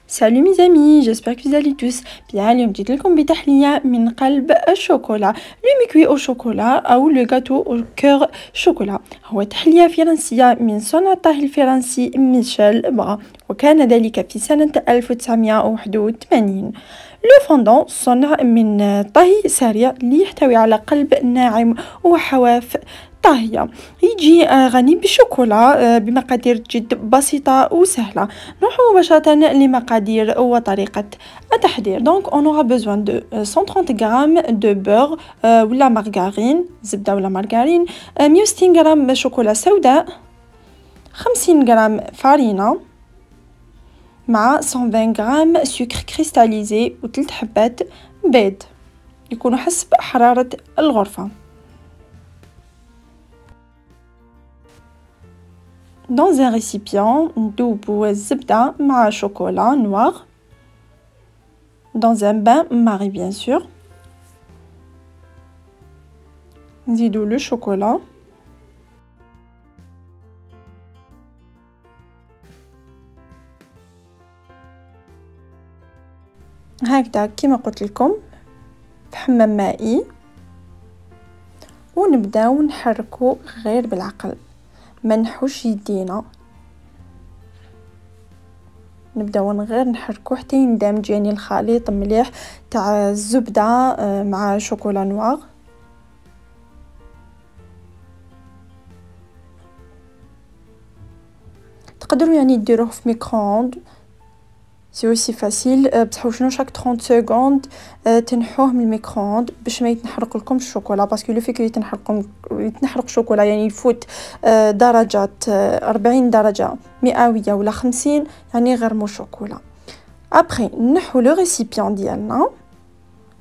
Salut mes amis, j'espère que vous allez tous bien. اليوم جيت لكم بتحلية من قلب الشوكولا لو مكوي au chocolat أو لو gâteau au cœur chocolat. هو تحلية فرنسية من صنع الطاهي الفرنسي ميشيل إبغا، وكان ذلك في سنة 1981. لو فوندون صنع من طهي سريع ليحتوي على قلب ناعم وحواف طاهية، يجي غني بالشوكولا بمقادير جد بسيطة وسهلة. نروح مباشرة لمقادير وطريقة التحضير. دونك on aura besoin de 130 غرام de beurre ولا مارغارين، زبدة ولا مارغارين، 160 غرام شوكولا سوداء، 50 غرام فارينة، مع 120 غرام سكر كريستاليزي و3 حبات بيض يكونوا حسب حرارة الغرفة. Dans un récipient, ندوبو الزبدة مع شوكولا نوار. Dans un bain-marie bien sûr. نزيدو le chocolat. هكذا كيما قلت لكم في حمام مائي، ونبداو نحركو غير بالعقل، ما نحوش يدينا، نبداو غير نحركو حتى يندمج يعني الخليط مليح تاع الزبده مع شوكولا نوار. تقدروا يعني ديروه في ميكرووند، سي اوسي فاسيل، بصح شنو شاك 30 سكوند تنحوه من الميكرووند باش ما يتنحرق لكم الشوكولا، باسكو لو فيكو يتنحرق الشوكولا يعني يفوت درجات 40 درجه مئويه ولا 50 يعني غرمو شوكولا. ابري نحو لو ريسيبيون ديالنا،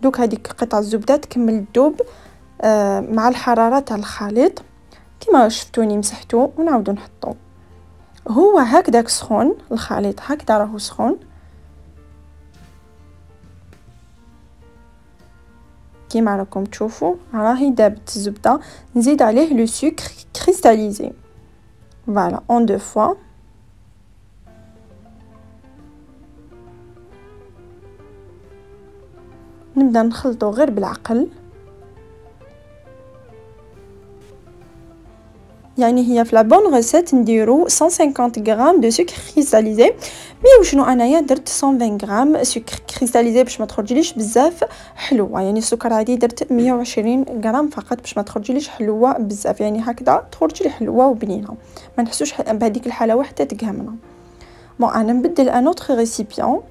دوك هذيك قطع الزبده تكمل تذوب مع الحراره تاع الخليط كيما شفتوني مسحتو، ونعاودو نحطو. هو هكذاك سخون الخليط، هكذا راهو سخون كيما راكم تشوفوا، راهي دابت الزبده. نزيد عليه لو سكر كريستاليزي، فوالا اون دو فوا. نبدا نخلطو غير بالعقل، يعني هي في لا بون ريسيت نديرو 150 غرام دو سكر كريستاليزي، مي وشنو انايا درت 120 غرام سكر كريستاليزي باش ما تخرجليش بزاف حلوه، يعني السكر عادي درت 120 غرام فقط باش ما تخرجليش حلوه بزاف، يعني هكذا تخرج لي حلوه وبنينه، ما نحسوش بهذيك الحلاوه حتى تقهمنا. بون انا نبدل ان اوتر ريسيبيون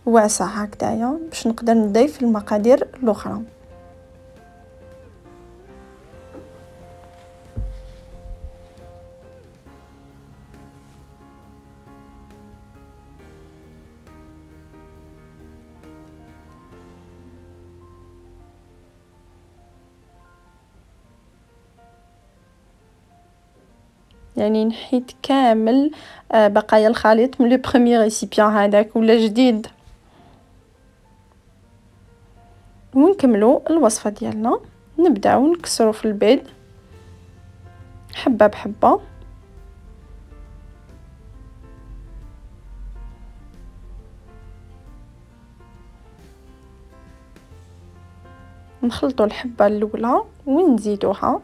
واسع هكذايا باش نقدر نضيف المقادير الاخرى. يعني نحيت كامل بقايا الخليط من لو بروميير ريسيبيون هذاك ولا جديد. ونكملوا الوصفه ديالنا، نبداو نكسروا في البيض حبه بحبه، نخلطوا الحبه الاولى ونزيدوها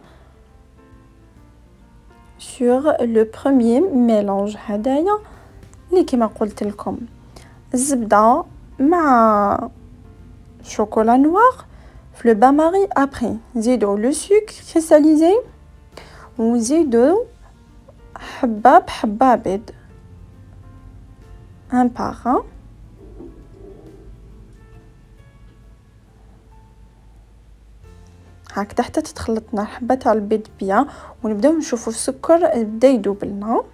sur le premier mélange هدايا اللي كما قلت لكم الزبده مع شوكولا نوار في لو بان ماري. ابري نزيدو لو سكر كريستاليزي ونزيدو حبه بحبه بيض ان باغ ان. هكذا حتى تتخلطنا حبه تاع البيض بيان، ونبداو نشوفوا السكر بدا يذوب لنا.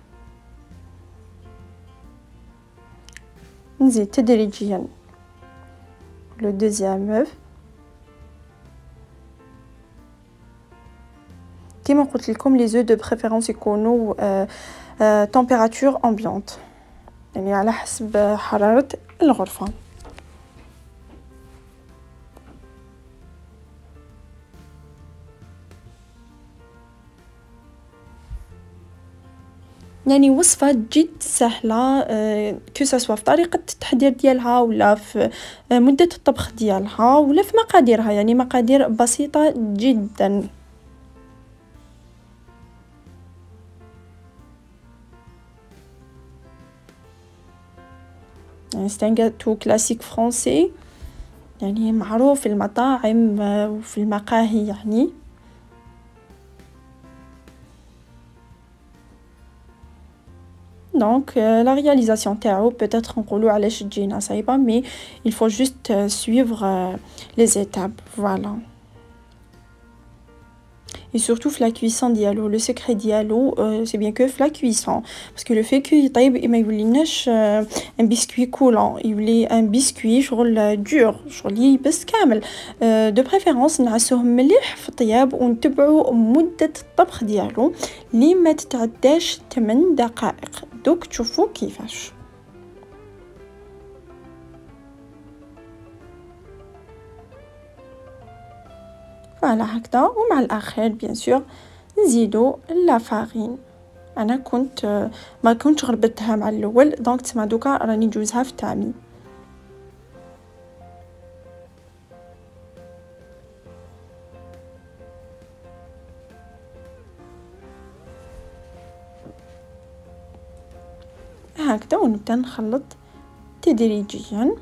نزيد تدريجيا لو دوزيام اوف، كيما قلت لكم لي زو دو بريفيرونس يكونوا تمبيراتور امبيونت، يعني على حسب حراره الغرفه. يعني وصفة جد سهلة، كو سوا في طريقة التحضير ديالها ولا في مدة الطبخ ديالها ولا في مقاديرها، يعني مقادير بسيطة جدا. يعني c'est un gâteau classique français، يعني معروف في المطاعم وفي المقاهي يعني. Donc la réalisation تاعو peut-être نقولوا علاش تجينا صعيبة، mais il faut juste suivre les étapes, voilà. Et surtout في la cuisson ديالو، le secret ديالو c'est bien que في la cuisson، parce que le fait que يطيب ما يوليناش un biscuit coulant، يولي un biscuit شغل dur، شغل يبس كامل. de préférence نعسوه مليح في الطياب ونتبعوا مدة الطبخ ديالو اللي ما تتعداش 8 دقائق، دوك تشوفوا كيفاش. فوالا هكذا، ومع الاخير بيان سور نزيدو لا فارين. انا كنت ما كنتش غربتها مع الاول، دونك تما دوكا راني نجوزها في التعميم. هكذا ونبدا نخلط تدريجيا.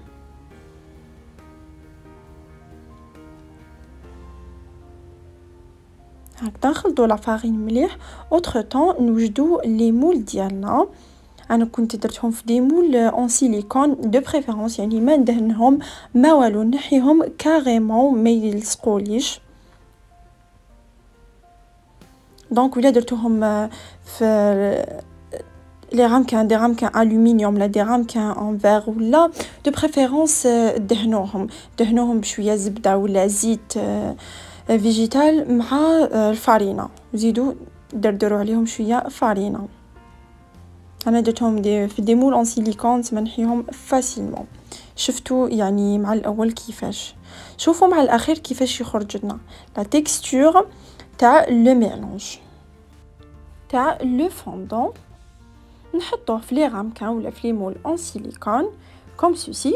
هكذا نخلطوا لا فارين مليح. اوتر طون نوجدوا لي مول ديالنا، انا كنت درتهم في دي مول اون سيليكون دو بريفيرونس، يعني ما ندهنهم ما والو، نحيهم كاريمون ما يلصقوليش. دونك ولا درتوهم في لي رامكان، دي رامكان الومنيوم لا دي رامكان ان فيغ ولا دو بريفيرونس دهنوهم بشويه زبده ولا زيت فيجيتال مع الفارينه، وزيدوا دردروا عليهم شويه فارينه. انا درتهم في دي مول ان سيليكون تمنحيهم فاسيلمون. شفتوا يعني مع الاول كيفاش، شوفوا مع الاخير كيفاش يخرج لنا لا تيكستور تاع لو ميلونج تاع لو فوندون. نحطوه في لي رامكان ولا في لي مول ان سيليكون كوم سوسي،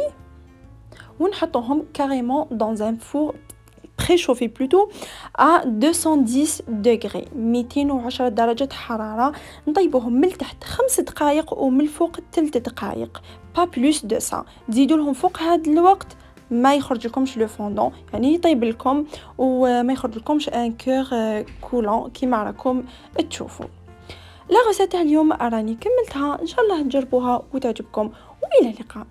ونحطوهم كاريمون dans un four préchauffé plutôt à 210 degrés 210 درجة حرارة. نطيبوهم من التحت 5 دقائق ومن الفوق 3 دقائق، pas plus de ça. تزيدوا لهم فوق هذا الوقت ما يخرج لكمش لو فوندون، يعني يطيب لكم وما يخرج لكمش ان كور كولون كيما راكم تشوفوا. لا غوسيت تاع اليوم راني كملتها، ان شاء الله تجربوها وتعجبكم، والى اللقاء.